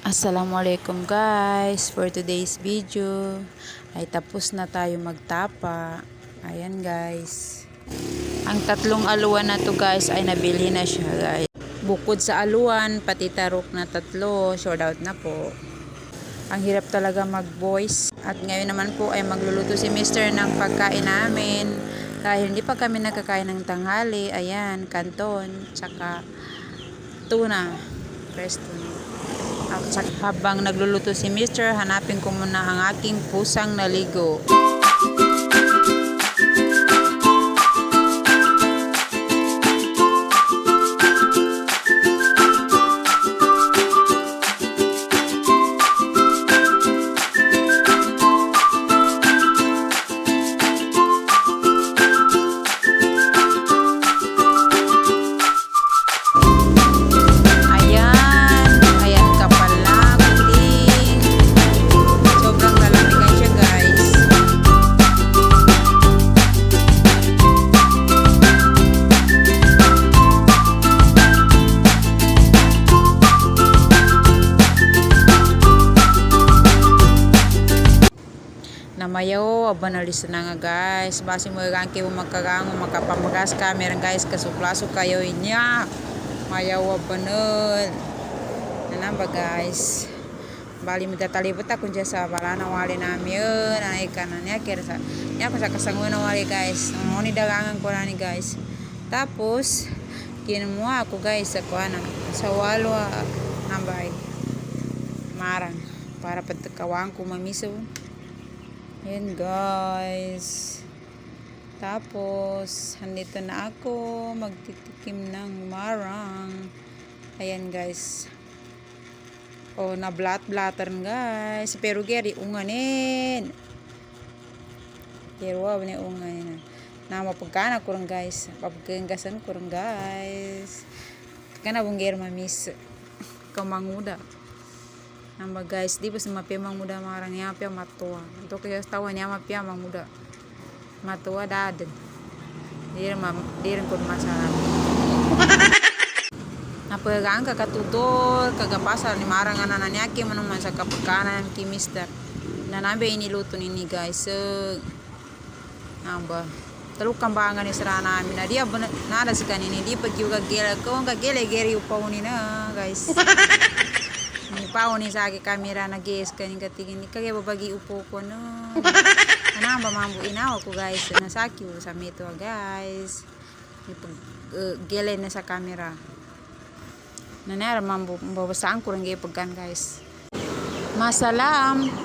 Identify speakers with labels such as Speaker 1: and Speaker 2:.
Speaker 1: Assalamualaikum guys, for today's video ay tapos na tayo magtapa. Ayan guys, ang tatlong aluan na to guys ay nabili na siya guys. Bukod sa aluan, pati tarok na tatlo, sold out na po. Ang hirap talaga mag voice. At ngayon naman po ay magluluto si Mr. ng pagkain namin. Dahil hindi pa kami nakakain ng tanghali. Ayan, kanton, tsaka tuna, fresh tuna. At habang nagluluto si Mr., hanapin ko muna ang aking pusang naligo. Namayaw, abanalis na nga guys. Basi mo yung kibo magkagang, makapamagas ka. Meron guys, kasuplaso kayo inya. Mayaw, abanal. Ano ba guys? Bali mo tatalibot ako dyan sa pala na wali namin yun. Anay ka na niya. Kira sa, niya ko sa kasango na wali guys. Ang dagangan ko na ni guys. Tapos, kinuha ako guys sa kuana. Sa walo, nambay. Marang. Para pagkawang ko mamiso. Ayan guys. Tapos, handito na ako magtitikim ng marang. Ayan guys. O, na-blat-blatan guys. Pero geri, unganin. Pero wow, na unganin. Na mapagkana ko rin guys. Papagkanggasan ko rin guys. Kana bong geri mamis. Kamanguda. Namba guys, di ba sa mapia mang muda marang niya pia matua. Untuk kaya tawa niya mapia mang muda. Matua daden. Di rin ko masalah. Napagang kakatudol, kagapasar ni marang anan niya ki manung man sa kapakanan ki mister. Nanabe iniluto ni guys. Namba. Taluk kambangan ni sira namin na dia nada sa kanini di pag yung kagela ko ang kagele-geri upaw ni na guys. Ni pao ni sa kamera na guys kaning katigin ni kagaya babagi upo ko no. Ana ba mambo inaw ko guys nasakyo sa mito guys. Ni gele na sa kamera. Nanara mambo babasaan ko ring pagkan guys. Masalam.